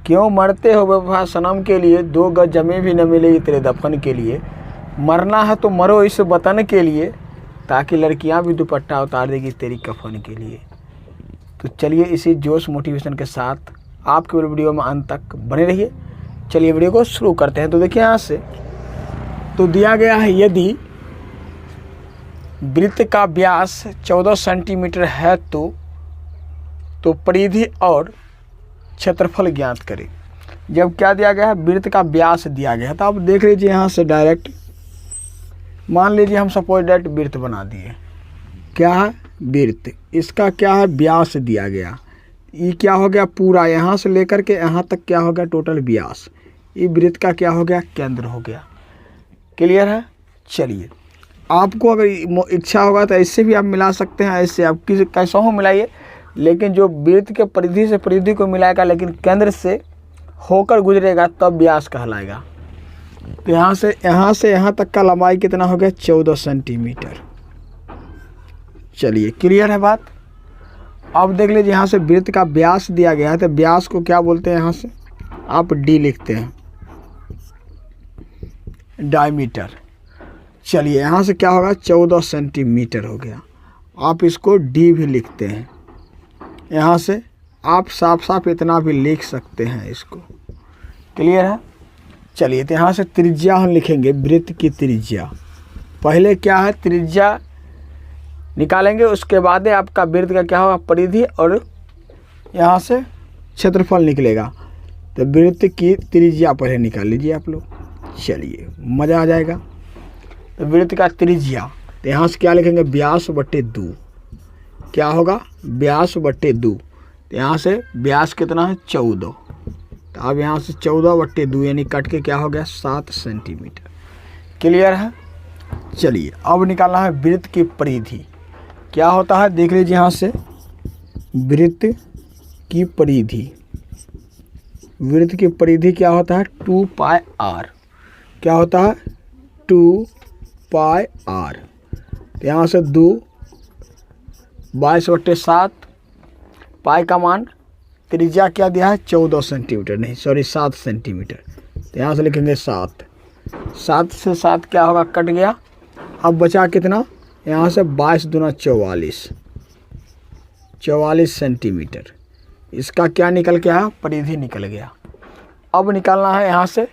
क्यों मरते हो बेवफा सनम के लिए, 2 गज जमीन भी न मिलेगी तेरे दफन के लिए। मरना है तो मरो इस वतन के लिए, ताकि लड़कियां भी दुपट्टा उतार देगी तेरी कफन के लिए। तो चलिए इसी जोश मोटिवेशन के साथ आप केवल वीडियो में अंत तक बने रहिए। चलिए वीडियो को शुरू करते हैं। तो देखिए यहाँ से तो दिया गया है, यदि वृत्त का व्यास 14 सेंटीमीटर है तो परिधि और क्षेत्रफल ज्ञात करें। जब क्या दिया गया है, वृत्त का व्यास दिया गया है, तो आप देख लीजिए यहाँ से डायरेक्ट मान लीजिए हम सपोज डायरेक्ट वृत्त बना दिए। क्या है वृत्त, इसका क्या है व्यास दिया गया। ये क्या हो गया पूरा यहाँ से लेकर के यहाँ तक क्या हो गया टोटल व्यास। ये वृत्त का क्या हो गया केंद्र हो गया। क्लियर है। चलिए आपको अगर इच्छा होगा तो ऐसे भी आप मिला सकते हैं, ऐसे आप किसी कैसा हो मिलाइए, लेकिन जो वृत्त के परिधि से परिधि को मिलाएगा लेकिन केंद्र से होकर गुजरेगा तब व्यास कहलाएगा। तो यहाँ से यहाँ तक का लंबाई कितना हो गया 14 सेंटीमीटर। चलिए क्लियर है बात। अब देख लीजिए यहाँ से वृत्त का व्यास दिया गया है, तो व्यास को क्या बोलते हैं, यहाँ से आप डी लिखते हैं, डायमीटर। चलिए यहाँ से क्या होगा 14 सेंटीमीटर हो गया, आप इसको डी भी लिखते हैं। यहाँ से आप साफ साफ इतना भी लिख सकते हैं इसको। क्लियर है। चलिए तो यहाँ से त्रिज्या हम लिखेंगे, वृत्त की त्रिज्या। पहले क्या है त्रिज्या निकालेंगे, उसके बाद आपका वृत्त का क्या होगा परिधि और यहाँ से क्षेत्रफल निकलेगा। तो वृत्त की त्रिज्या पहले निकाल लीजिए आप लोग, चलिए मज़ा आ जाएगा। तो वृत्त का त्रिज्या, तो यहाँ से क्या लिखेंगे व्यास बटे 2। क्या होगा व्यास बटे 2। तो यहाँ से व्यास कितना है 14, तो अब यहाँ से 14 बटे 2 यानी कट के क्या हो गया 7 सेंटीमीटर। क्लियर है। चलिए अब निकालना है वृत्त की परिधि। क्या होता है देख लीजिए यहाँ से वृत्त की परिधि, वृत्त की परिधि क्या होता है 2 पाई आर। क्या होता है 2 पाई आर। तो यहाँ से 2 22 बटे 7, पाई का मान त्रिज्या क्या दिया है 14 सेंटीमीटर, नहीं सॉरी 7 सेंटीमीटर। तो यहाँ से लिखेंगे 7, 7 से 7 क्या होगा कट गया। अब बचा कितना, यहाँ से 22 दूना 44, 44 सेंटीमीटर। इसका क्या निकल के आया परिधि निकल गया। अब निकालना है यहाँ से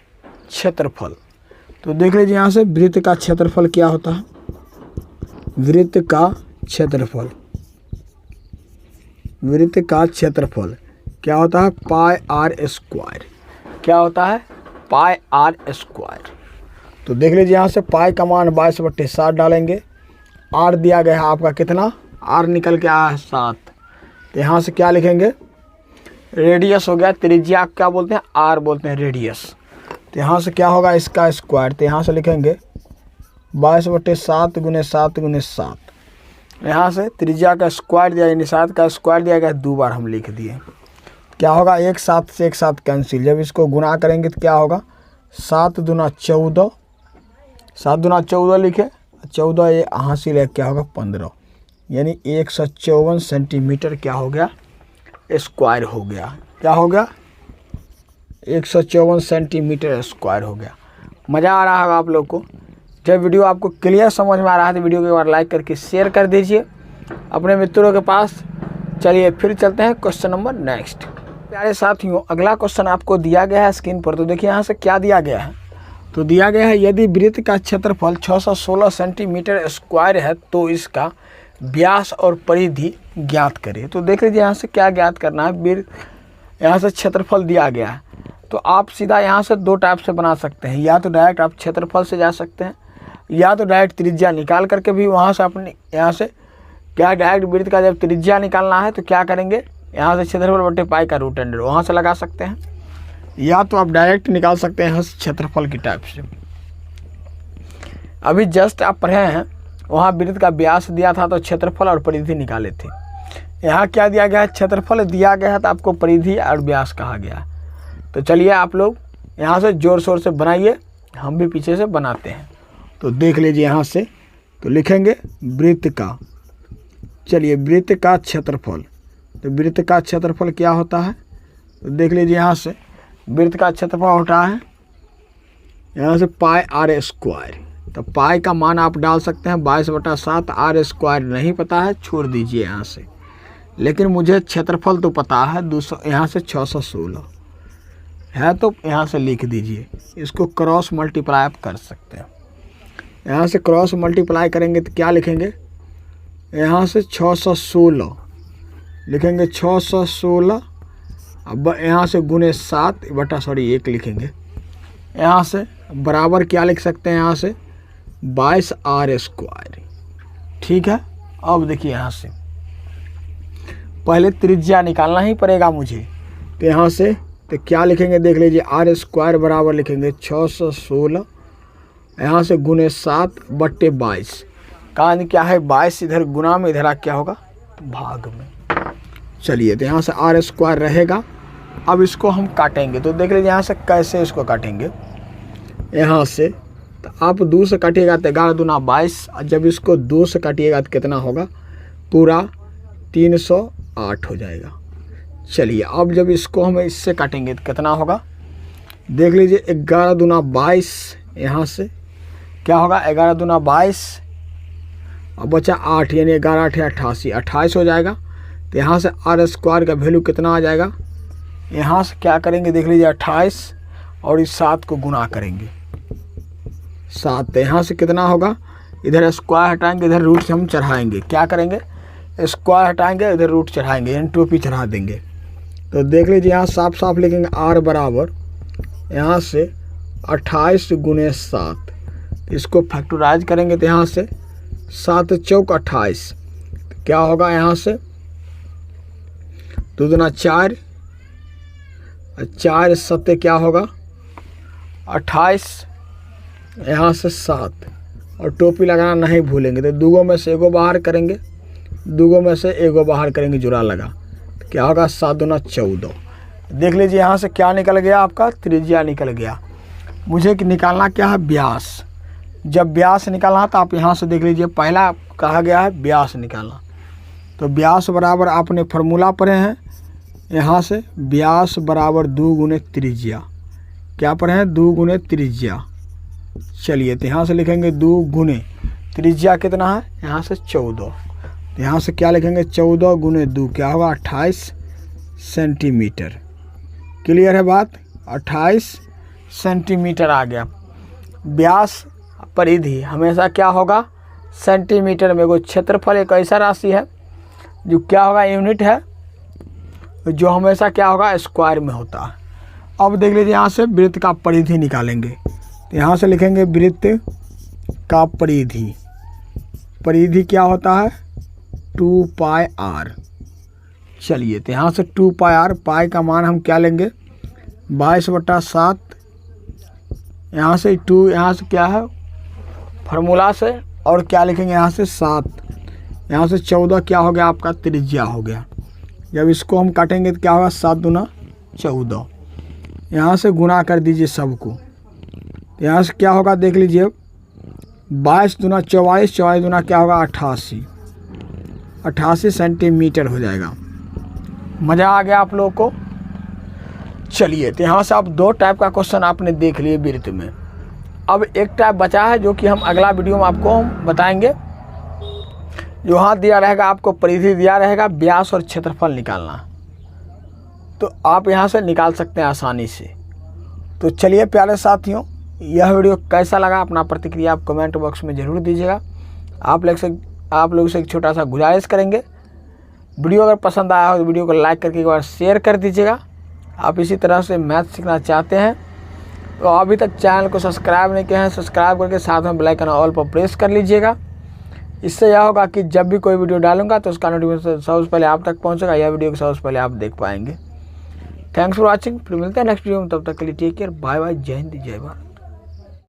क्षेत्रफल। तो देख लीजिए यहाँ से वृत्त का क्षेत्रफल क्या होता है, वृत्त का क्षेत्रफल, वृत्त का क्षेत्रफल क्या होता है पाई आर स्क्वायर। क्या होता है पाई आर स्क्वायर। तो देख लीजिए यहाँ से पाई का मान 22 बटे 7 डालेंगे, आर दिया गया है आपका कितना, आर निकल के आया है 7। तो यहाँ से क्या लिखेंगे रेडियस हो गया, त्रिज्या क्या बोलते हैं आर बोलते हैं रेडियस। तो यहाँ से क्या होगा इसका स्क्वायर। तो यहाँ से लिखेंगे 22 बटे 7 गुने 7 गुने 7। यहाँ से त्रिज्या का स्क्वायर दिया यानी 7 का स्क्वायर दिया गया, 2 बार हम लिख दिए। क्या होगा एक 7 से एक 7 कैंसिल, जब इसको गुना करेंगे तो क्या होगा 7 दूना 14, 7 दूना 14 लिखे, 14 ये हासिल है क्या होगा 15, यानी 154 सेंटीमीटर क्या हो गया स्क्वायर हो गया। क्या हो गया 154 सेंटीमीटर स्क्वायर हो गया। मज़ा आ रहा होगा आप लोग को। जब वीडियो आपको क्लियर समझ में आ रहा है तो वीडियो को एक बार लाइक करके शेयर कर दीजिए अपने मित्रों के पास। चलिए फिर चलते हैं क्वेश्चन नंबर नेक्स्ट। प्यारे साथियों अगला क्वेश्चन आपको दिया गया है स्क्रीन पर। तो देखिए यहाँ से क्या दिया गया है, तो दिया गया है यदि वृत्त का क्षेत्रफल 616 सेंटीमीटर स्क्वायर है तो इसका व्यास और परिधि ज्ञात करें। तो देख लीजिए यहाँ से क्या ज्ञात करना है, वृत्त यहाँ से क्षेत्रफल दिया गया है। तो आप सीधा यहाँ से 2 टाइप से बना सकते हैं, या तो डायरेक्ट आप क्षेत्रफल से जा सकते हैं, या तो डायरेक्ट त्रिज्या निकाल करके भी वहाँ से अपने यहाँ से क्या डायरेक्ट वृत्त का जब त्रिज्या निकालना है तो क्या करेंगे यहाँ से क्षेत्रफल बटे पाई का रूट अंडर वहाँ से लगा सकते हैं, या तो आप डायरेक्ट निकाल सकते हैं यहाँ से क्षेत्रफल की टाइप से। अभी जस्ट आप पढ़े हैं वहाँ वृत्त का व्यास दिया था तो क्षेत्रफल और परिधि निकाले थे। यहाँ क्या दिया गया है क्षेत्रफल दिया गया है तो आपको परिधि और व्यास कहा गया। तो चलिए आप लोग यहाँ से जोर शोर से बनाइए, हम भी पीछे से बनाते हैं। तो देख लीजिए यहाँ से तो लिखेंगे वृत्त का, चलिए वृत्त का क्षेत्रफल। तो वृत्त का क्षेत्रफल क्या होता है तो देख लीजिए यहाँ से वृत्त का क्षेत्रफल होता है यहाँ से पाई आर स्क्वायर। तो पाई का मान आप डाल सकते हैं 22/7, आर स्क्वायर नहीं पता है छोड़ दीजिए यहाँ से। लेकिन मुझे क्षेत्रफल तो पता है 200, यहाँ से 616 है तो यहाँ से लिख दीजिए। इसको क्रॉस मल्टीप्लाई आप कर सकते हैं। यहाँ से क्रॉस मल्टीप्लाई करेंगे तो क्या लिखेंगे, यहाँ से 616 लिखेंगे, 616 अब यहाँ से गुने 1 लिखेंगे। यहाँ से बराबर क्या लिख सकते हैं, यहाँ से 22 आर स्क्वायर। ठीक है, अब देखिए यहाँ से पहले त्रिज्या निकालना ही पड़ेगा मुझे। तो यहाँ से तो क्या लिखेंगे देख लीजिए, आर स्क्वायर बराबर लिखेंगे 616 यहाँ से गुने 7/22 का क्या है 22, इधर गुना में, इधर क्या होगा भाग में। चलिए तो यहाँ से आर स्क्वायर रहेगा। अब इसको हम काटेंगे तो देख लीजिए यहाँ से कैसे इसको काटेंगे। यहाँ से तो आप 2 से काटिएगा तो 11 दूना 22, जब इसको 2 से काटिएगा तो कितना होगा, पूरा 308 हो जाएगा। चलिए अब जब इसको हम इससे काटेंगे तो कितना होगा, देख लीजिए 11 दूना 22, यहाँ से क्या होगा 11 दूना 22 और बचा 8 यानी 11 8 28 हो जाएगा। तो यहाँ से आर स्क्वायर का वैल्यू कितना आ जाएगा, यहाँ से क्या करेंगे देख लीजिए 28 और इस 7 को गुना करेंगे 7। तो यहाँ से कितना होगा, इधर स्क्वायर हटाएंगे, इधर रूट से हम चढ़ाएंगे। क्या करेंगे, स्क्वायर हटाएंगे, इधर रूट चढ़ाएंगे यानी टोपी चढ़ा देंगे। तो देख लीजिए यहाँ साफ साफ लिखेंगे आर बराबर यहाँ से 28 गुने 7, इसको फैक्टराइज करेंगे तो यहाँ से 7 चौक 28, क्या होगा यहाँ से 2 दूना 4, 4 7 क्या होगा 28, यहाँ से 7 और टोपी लगाना नहीं भूलेंगे। तो 2 में से 1 बाहर करेंगे, 2 में से 1 बाहर करेंगे, जुड़ा लगा तो क्या होगा 7 दूना 14। देख लीजिए यहाँ से क्या निकल गया, आपका त्रिज्या निकल गया। मुझे निकालना क्या है, व्यास। जब व्यास निकालना तो आप यहाँ से देख लीजिए, पहला कहा गया है व्यास निकालना। तो व्यास बराबर आपने फार्मूला पढ़े हैं, यहाँ से व्यास बराबर 2 गुने त्रिज्या। क्या पढ़े हैं, 2 गुने त्रिज्या। चलिए तो यहाँ से लिखेंगे 2 गुने त्रिज्या कितना है, यहाँ से 14। तो यहाँ से क्या लिखेंगे 14 गुने 2 क्या होगा 28 सेंटीमीटर। क्लियर है बात, 28 सेंटीमीटर आ गया। व्यास परिधि हमेशा क्या होगा सेंटीमीटर में। वो क्षेत्रफल एक ऐसा राशि है जो क्या होगा यूनिट है, जो हमेशा क्या होगा स्क्वायर में होता है। अब देख लीजिए यहाँ से वृत्त का परिधि निकालेंगे। तो यहाँ से लिखेंगे वृत्त का परिधि, परिधि क्या होता है 2 पाई आर। चलिए तो यहाँ से 2 पाई आर, पाई का मान हम क्या लेंगे 22/7, यहाँ से 2, यहाँ से क्या है फार्मूला से, और क्या लिखेंगे यहाँ से 7, यहाँ से 14 क्या हो गया आपका त्रिज्या हो गया। जब इसको हम काटेंगे तो क्या होगा 7 दूना 14, यहाँ से गुना कर दीजिए सबको। तो यहाँ से क्या होगा देख लीजिए 22 दूना 24, 24 दूना क्या होगा 88 सेंटीमीटर हो जाएगा। मज़ा आ गया आप लोगों को। चलिए तो यहाँ से आप 2 टाइप का क्वेश्चन आपने देख लिए वृत्त में। अब एक टाइप बचा है जो कि हम अगला वीडियो में आपको बताएंगे। जो हाथ दिया रहेगा आपको परिधि दिया रहेगा, व्यास और क्षेत्रफल निकालना, तो आप यहाँ से निकाल सकते हैं आसानी से। तो चलिए प्यारे साथियों, यह वीडियो कैसा लगा अपना प्रतिक्रिया आप कमेंट बॉक्स में ज़रूर दीजिएगा। आप लोग से एक छोटा सा गुजारिश करेंगे, वीडियो अगर पसंद आया हो तो वीडियो को लाइक करके एक बार शेयर कर दीजिएगा। आप इसी तरह से मैथ सीखना चाहते हैं तो अभी तक चैनल को सब्सक्राइब नहीं किए हैं, सब्सक्राइब करके साथ में बेल आइकन ऑल पर प्रेस कर लीजिएगा। इससे यह होगा कि जब भी कोई वीडियो डालूंगा तो उसका नोटिफिकेशन सबसे पहले आप तक पहुंचेगा, यह वीडियो को सबसे पहले आप देख पाएंगे। Thanks for watching. फिर मिलते हैं नेक्स्ट वीडियो में, तब तक के लिए टेक केयर, बाय बाय, जय हिंद, जय भारत।